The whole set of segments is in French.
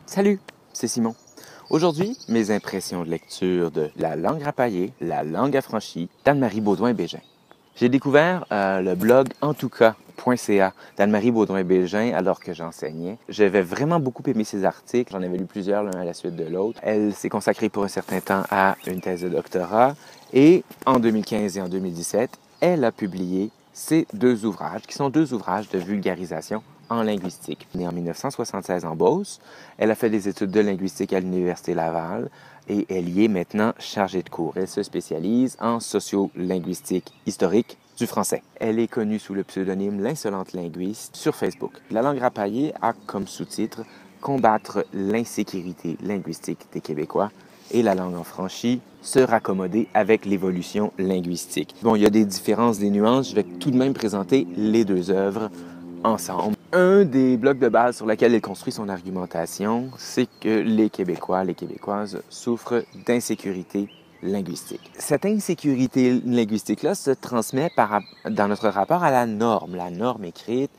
Salut, c'est Simon. Aujourd'hui, mes impressions de lecture de La langue rapaillée, La langue affranchie d'Anne-Marie Beaudoin-Bégin. J'ai découvert le blog entoucas.ca d'Anne-Marie Beaudoin-Bégin alors que j'enseignais. J'avais vraiment beaucoup aimé ses articles. J'en avais lu plusieurs l'un à la suite de l'autre. Elle s'est consacrée pour un certain temps à une thèse de doctorat et en 2015 et en 2017, elle a publié ces deux ouvrages qui sont deux ouvrages de vulgarisation en linguistique. Née en 1976 en Beauce, elle a fait des études de linguistique à l'Université Laval et elle y est maintenant chargée de cours. Elle se spécialise en sociolinguistique historique du français. Elle est connue sous le pseudonyme L'Insolente Linguiste sur Facebook. La langue rapaillée a comme sous-titre « Combattre l'insécurité linguistique des Québécois » et la langue affranchie, se raccommoder avec l'évolution linguistique. Bon, il y a des différences, des nuances. Je vais tout de même présenter les deux œuvres ensemble. Un des blocs de base sur lequel elle construit son argumentation, c'est que les Québécois, les Québécoises souffrent d'insécurité linguistique. Cette insécurité linguistique-là se transmet dans notre rapport à la norme écrite,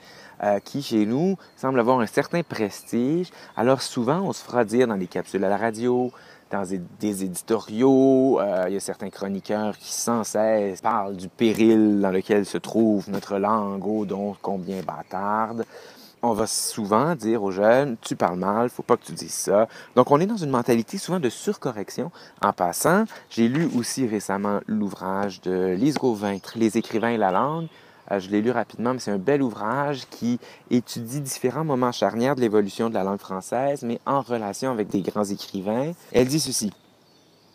qui, chez nous, semble avoir un certain prestige. Alors souvent, on se fera dire dans des capsules à la radio, dans des éditoriaux, il y a certains chroniqueurs qui sans cesse parlent du péril dans lequel se trouve notre langue, ô donc combien bâtarde. On va souvent dire aux jeunes, tu parles mal, faut pas que tu dises ça. Donc on est dans une mentalité souvent de surcorrection. En passant, j'ai lu aussi récemment l'ouvrage de Lise Gauvin, Les écrivains et la langue. Je l'ai lu rapidement, mais c'est un bel ouvrage qui étudie différents moments charnières de l'évolution de la langue française, mais en relation avec des grands écrivains. Elle dit ceci.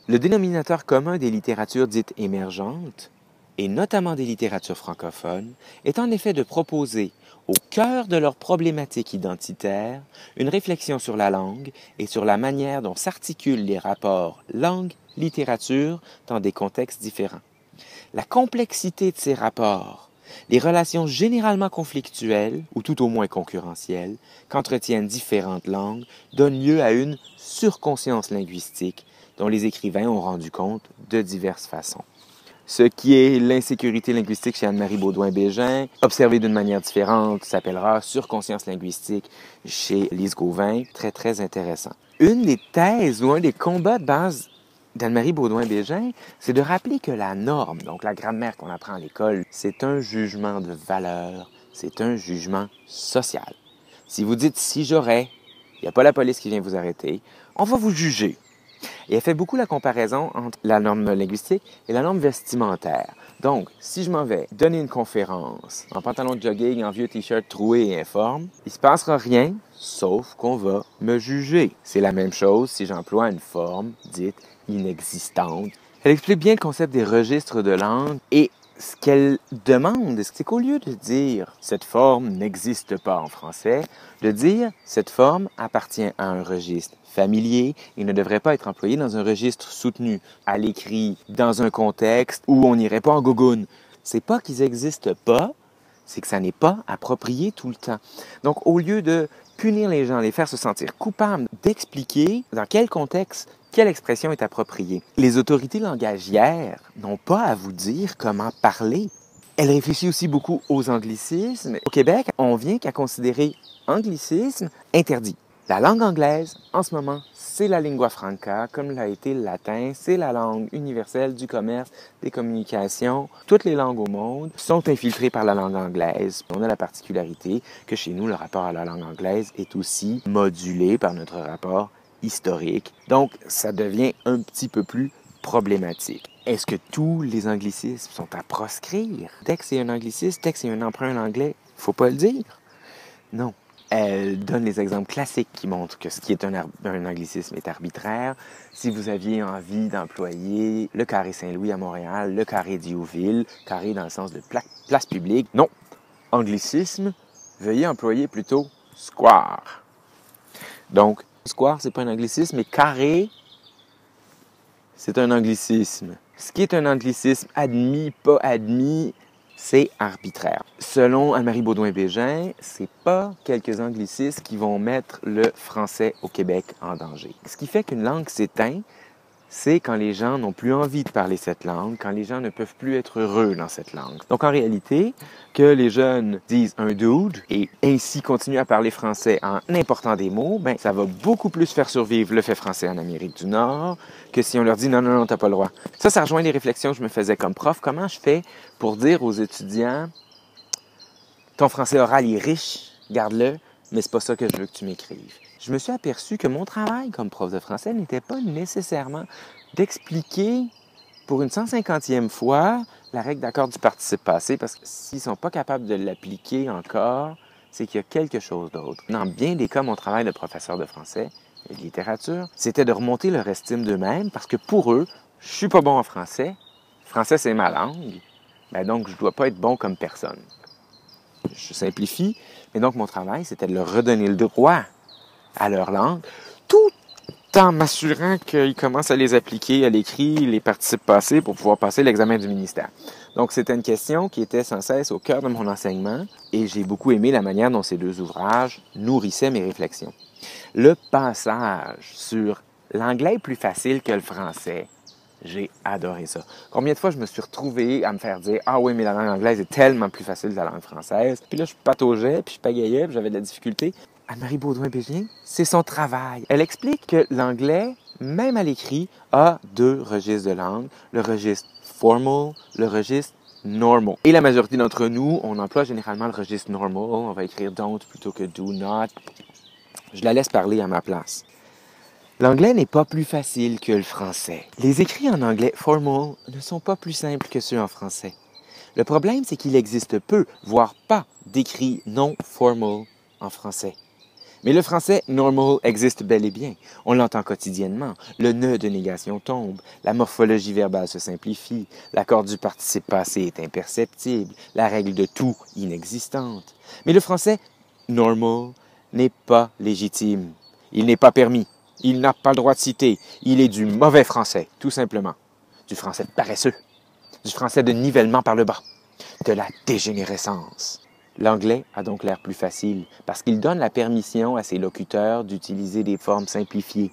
Le dénominateur commun des littératures dites émergentes, et notamment des littératures francophones, est en effet de proposer, au cœur de leurs problématiques identitaires, une réflexion sur la langue et sur la manière dont s'articulent les rapports langue-littérature dans des contextes différents. La complexité de ces rapports, les relations généralement conflictuelles, ou tout au moins concurrentielles, qu'entretiennent différentes langues, donnent lieu à une surconscience linguistique dont les écrivains ont rendu compte de diverses façons. Ce qui est l'insécurité linguistique chez Anne-Marie Beaudoin-Bégin, observé d'une manière différente, s'appellera surconscience linguistique chez Lise Gauvin. Très, très intéressant. Une des thèses ou un des combats de base d'Anne-Marie Beaudoin-Bégin, c'est de rappeler que la norme, donc la grammaire qu'on apprend à l'école, c'est un jugement de valeur, c'est un jugement social. Si vous dites « si j'aurais », il n'y a pas la police qui vient vous arrêter, on va vous juger. Et elle fait beaucoup la comparaison entre la norme linguistique et la norme vestimentaire. Donc, si je m'en vais donner une conférence en pantalon de jogging, en vieux t-shirt troué et informe, il ne se passera rien, sauf qu'on va me juger. C'est la même chose si j'emploie une forme dite inexistante. Elle explique bien le concept des registres de langue et ce qu'elle demande, c'est qu'au lieu de dire « cette forme n'existe pas en français », de dire « cette forme appartient à un registre familier et ne devrait pas être employée dans un registre soutenu, à l'écrit, dans un contexte où on n'irait pas en gogoune ». C'est pas qu'ils n'existent pas, c'est que ça n'est pas approprié tout le temps. Donc, au lieu de punir les gens, les faire se sentir coupables, d'expliquer dans quel contexte, quelle expression est appropriée. Les autorités langagières n'ont pas à vous dire comment parler. Elle réfléchit aussi beaucoup aux anglicismes. Au Québec, on vient qu'à considérer anglicisme interdit. La langue anglaise, en ce moment, c'est la lingua franca, comme l'a été le latin. C'est la langue universelle du commerce, des communications. Toutes les langues au monde sont infiltrées par la langue anglaise. On a la particularité que chez nous, le rapport à la langue anglaise est aussi modulé par notre rapport historique. Donc, ça devient un petit peu plus problématique. Est-ce que tous les anglicismes sont à proscrire? Dès que c'est un anglicisme, dès que c'est un emprunt anglais, faut pas le dire? Non. Elle donne les exemples classiques qui montrent que ce qui est un anglicisme est arbitraire. Si vous aviez envie d'employer le carré Saint-Louis à Montréal, le carré Diouville, carré dans le sens de place publique, non. Anglicisme, veuillez employer plutôt square. Donc, square, c'est pas un anglicisme, mais carré, c'est un anglicisme. Ce qui est un anglicisme admis, pas admis, c'est arbitraire. Selon Anne-Marie Beaudoin-Bégin, c'est pas quelques anglicismes qui vont mettre le français au Québec en danger. Ce qui fait qu'une langue s'éteint, c'est quand les gens n'ont plus envie de parler cette langue, quand les gens ne peuvent plus être heureux dans cette langue. Donc en réalité, que les jeunes disent un dude et ainsi continuent à parler français en important des mots, ben ça va beaucoup plus faire survivre le fait français en Amérique du Nord que si on leur dit non, non, non, t'as pas le droit. Ça rejoint les réflexions que je me faisais comme prof. Comment je fais pour dire aux étudiants, ton français oral est riche, garde-le, mais c'est pas ça que je veux que tu m'écrives. Je me suis aperçu que mon travail comme prof de français n'était pas nécessairement d'expliquer pour une 150e fois la règle d'accord du participe passé, parce que s'ils ne sont pas capables de l'appliquer encore, c'est qu'il y a quelque chose d'autre. Dans bien des cas, mon travail de professeur de français et de littérature, c'était de remonter leur estime d'eux-mêmes, parce que pour eux, je suis pas bon en français, français c'est ma langue, ben donc je ne dois pas être bon comme personne. Je simplifie, mais donc mon travail, c'était de leur redonner le droit à leur langue, tout en m'assurant qu'ils commencent à les appliquer à l'écrit, les participes passés pour pouvoir passer l'examen du ministère. Donc, c'était une question qui était sans cesse au cœur de mon enseignement et j'ai beaucoup aimé la manière dont ces deux ouvrages nourrissaient mes réflexions. Le passage sur l'anglais est plus facile que le français, j'ai adoré ça. Combien de fois je me suis retrouvé à me faire dire « Ah oui, mais la langue anglaise est tellement plus facile que la langue française. » Puis là, je pataugeais, puis je pagayais, puis j'avais de la difficulté. Anne-Marie Baudouin-Bégin, c'est son travail. Elle explique que l'anglais, même à l'écrit, a deux registres de langue, le registre formal, le registre normal. Et la majorité d'entre nous, on emploie généralement le registre normal. On va écrire don't plutôt que do not. Je la laisse parler à ma place. L'anglais n'est pas plus facile que le français. Les écrits en anglais formal ne sont pas plus simples que ceux en français. Le problème, c'est qu'il existe peu, voire pas, d'écrits non formal en français. Mais le français normal existe bel et bien. On l'entend quotidiennement. Le nœud de négation tombe, la morphologie verbale se simplifie, l'accord du participe passé est imperceptible, la règle de tout inexistante. Mais le français normal n'est pas légitime. Il n'est pas permis. Il n'a pas le droit de citer. Il est du mauvais français, tout simplement. Du français paresseux. Du français de nivellement par le bas. De la dégénérescence. L'anglais a donc l'air plus facile parce qu'il donne la permission à ses locuteurs d'utiliser des formes simplifiées.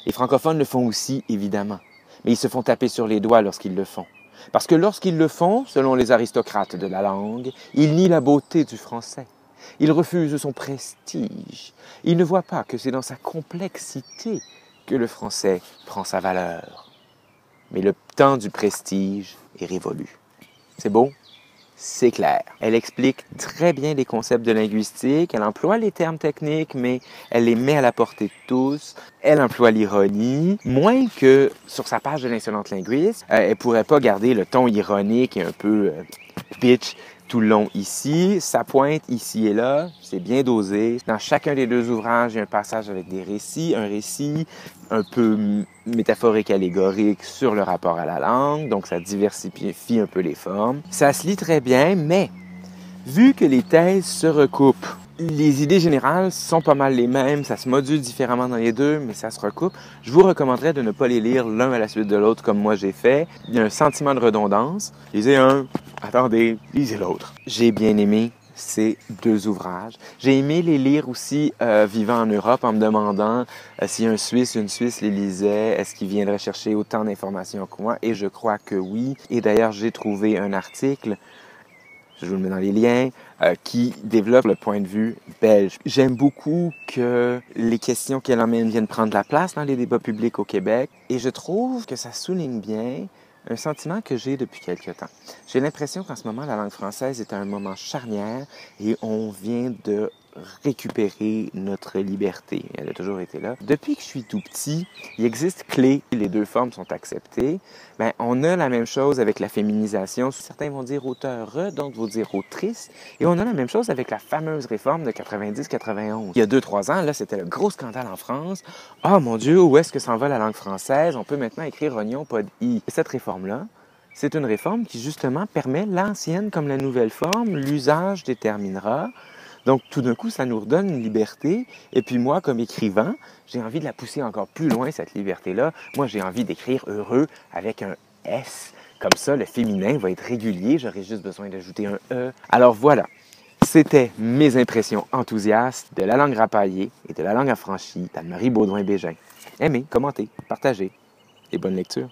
Les francophones le font aussi, évidemment, mais ils se font taper sur les doigts lorsqu'ils le font. Parce que lorsqu'ils le font, selon les aristocrates de la langue, ils nient la beauté du français. Ils refusent son prestige. Ils ne voient pas que c'est dans sa complexité que le français prend sa valeur. Mais le temps du prestige est révolu. C'est beau? C'est clair. Elle explique très bien les concepts de linguistique, elle emploie les termes techniques, mais elle les met à la portée de tous. Elle emploie l'ironie, moins que sur sa page de l'insolente linguiste. Elle pourrait pas garder le ton ironique et un peu bitch tout le long ici. Ça pointe ici et là, c'est bien dosé. Dans chacun des deux ouvrages, il y a un passage avec des récits, un récit un peu métaphorique, allégorique sur le rapport à la langue, donc ça diversifie un peu les formes. Ça se lit très bien, mais vu que les thèses se recoupent, les idées générales sont pas mal les mêmes, ça se module différemment dans les deux, mais ça se recoupe. Je vous recommanderais de ne pas les lire l'un à la suite de l'autre comme moi j'ai fait. Il y a un sentiment de redondance. Lisez un, attendez, lisez l'autre. J'ai bien aimé ces deux ouvrages. J'ai aimé les lire aussi vivant en Europe en me demandant si un Suisse, une Suisse les lisait, est-ce qu'il viendrait chercher autant d'informations que moi? Et je crois que oui. Et d'ailleurs, j'ai trouvé un article, je vous le mets dans les liens, qui développe le point de vue belge. J'aime beaucoup que les questions qu'elle emmène viennent prendre la place dans les débats publics au Québec et je trouve que ça souligne bien un sentiment que j'ai depuis quelque temps. J'ai l'impression qu'en ce moment, la langue française est à un moment charnière et on vient de récupérer notre liberté. Elle a toujours été là. Depuis que je suis tout petit, il existe clé. Les deux formes sont acceptées. Ben, on a la même chose avec la féminisation. Certains vont dire auteure, d'autres vont dire autrice. Et on a la même chose avec la fameuse réforme de 90-91. Il y a 2-3 ans, là, c'était le gros scandale en France. Ah, mon Dieu, où est-ce que s'en va la langue française? On peut maintenant écrire oignon, pas de i. Cette réforme-là, c'est une réforme qui, justement, permet l'ancienne comme la nouvelle forme. L'usage déterminera. Donc, tout d'un coup, ça nous redonne une liberté. Et puis moi, comme écrivain, j'ai envie de la pousser encore plus loin, cette liberté-là. Moi, j'ai envie d'écrire heureux avec un S. Comme ça, le féminin va être régulier. J'aurai juste besoin d'ajouter un E. Alors voilà, c'était mes impressions enthousiastes de la langue rapaillée et de la langue affranchie d'Anne-Marie Baudouin-Bégin. Aimez, commentez, partagez. et bonne lecture.